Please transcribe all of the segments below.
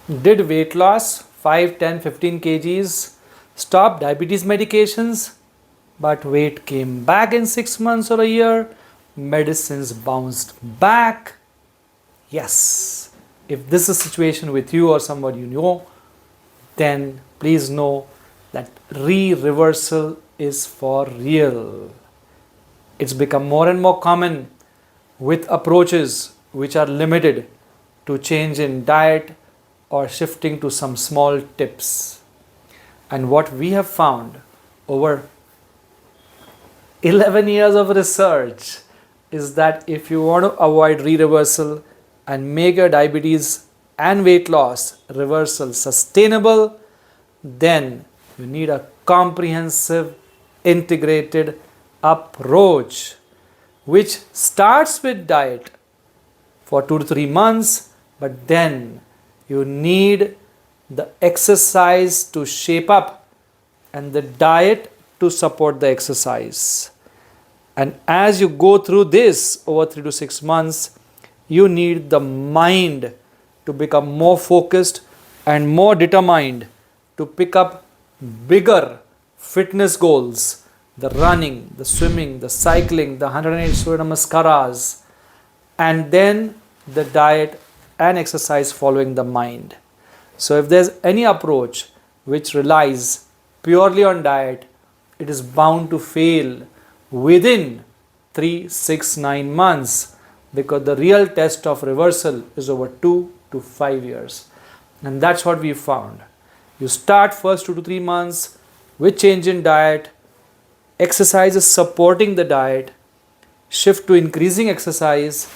did weight loss 5, 10, 15 kgs, stopped diabetes medications, but weight came back in 6 months or a year, medicines bounced back. Yes, if this is a situation with you or somebody you know, then please know that reversal is for real. It's become more and more common with approaches which are limited to change in diet or shifting to some small tips. And what we have found over 11 years of research is that if you want to avoid reversal and make your diabetes and weight loss reversal sustainable, then you need a comprehensive integrated approach which starts with diet for 2 to 3 months, but then you need the exercise to shape up and the diet to support the exercise. And as you go through this over 3 to 6 months, you need the mind to become more focused and more determined to pick up bigger fitness goals, the running, the swimming, the cycling, the 108 Surya Namaskaras, and then the diet and exercise following the mind. So if there's any approach which relies purely on diet, it is bound to fail within 3, 6, 9 months, because the real test of reversal is over 2 to 5 years. And that's what we found. You start first 2 to 3 months with change in diet, exercise is supporting the diet, shift to increasing exercise,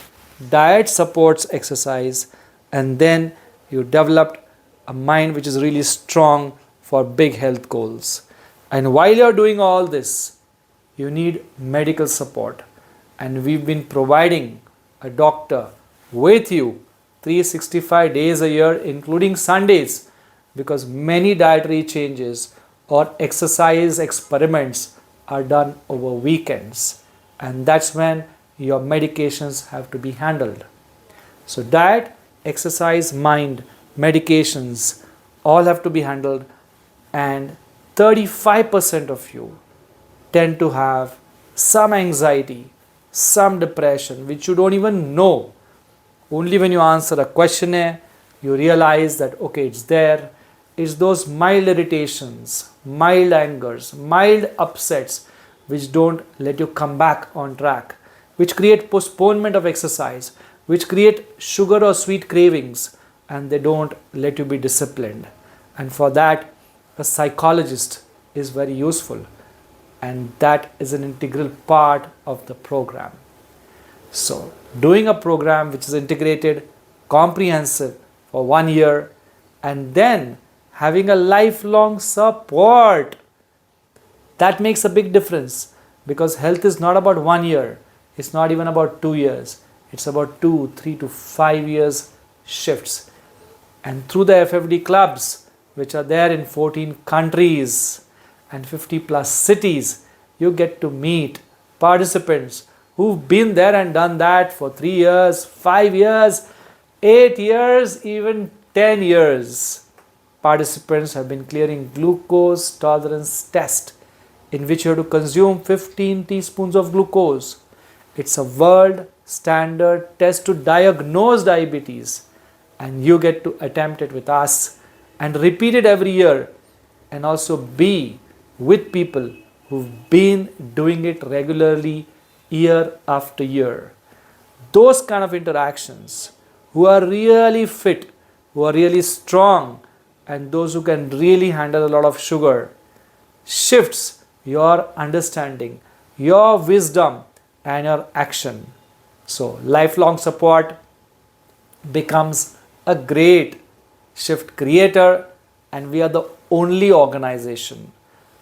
diet supports exercise, and then you developed a mind which is really strong for big health goals. And while you're doing all this, you need medical support. And we've been providing a doctor with you 365 days a year, including Sundays, because many dietary changes or exercise experiments are done over weekends. And that's when your medications have to be handled. So diet, exercise, mind, medications all have to be handled, and 35% of you tend to have some anxiety, some depression, which you don't even know. Only when you answer a questionnaire, you realize that okay, it's there. It's those mild irritations, mild angers, mild upsets which don't let you come back on track, which create postponement of exercise, which create sugar or sweet cravings, and they don't let you be disciplined. And for that, a psychologist is very useful, and that is an integral part of the program. So doing a program which is integrated, comprehensive for 1 year, and then having a lifelong support, that makes a big difference, because health is not about 1 year, it's not even about 2 years, it's about 2, 3 to 5 years shifts. And through the FFD clubs, which are there in 14 countries and 50 plus cities, you get to meet participants who've been there and done that for 3 years, 5 years, 8 years, even 10 years. Participants have been clearing glucose tolerance test, in which you have to consume 15 teaspoons of glucose. It's a world standard test to diagnose diabetes, and you get to attempt it with us and repeat it every year, and also be with people who've been doing it regularly year after year. Those kind of interactions, who are really fit, who are really strong, and those who can really handle a lot of sugar, shifts your understanding, your wisdom, and your action. So lifelong support becomes a great shift creator, and we are the only organization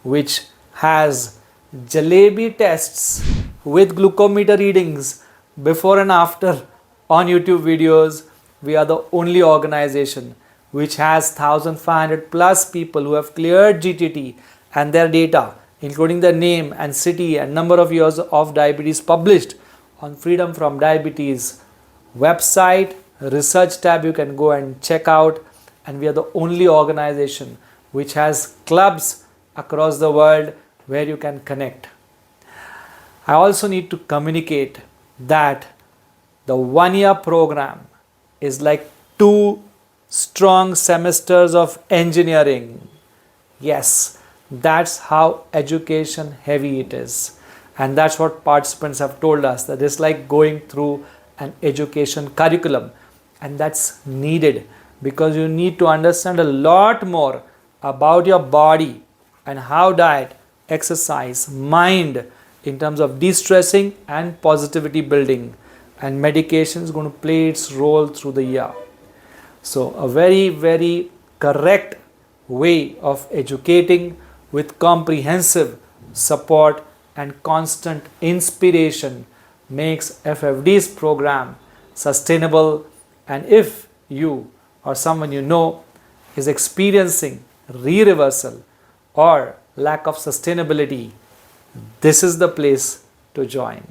which has jalebi tests with glucometer readings before and after on YouTube videos. We are the only organization which has 1,500 plus people who have cleared GTT and their data, including their name and city and number of years of diabetes, published on Freedom from Diabetes website research tab. You can go and check out, and we are the only organization which has clubs across the world where you can connect. I also need to communicate that the 1-year program is like 2 strong semesters of engineering. Yes, that's how education heavy it is. And that's what participants have told us, that it's like going through an education curriculum. And that's needed because you need to understand a lot more about your body and how diet, exercise, mind in terms of de-stressing and positivity building, and medication is going to play its role through the year. So a very, very correct way of educating with comprehensive support and constant inspiration makes FFD's program sustainable. And if you or someone you know is experiencing re-reversal or lack of sustainability, this is the place to join.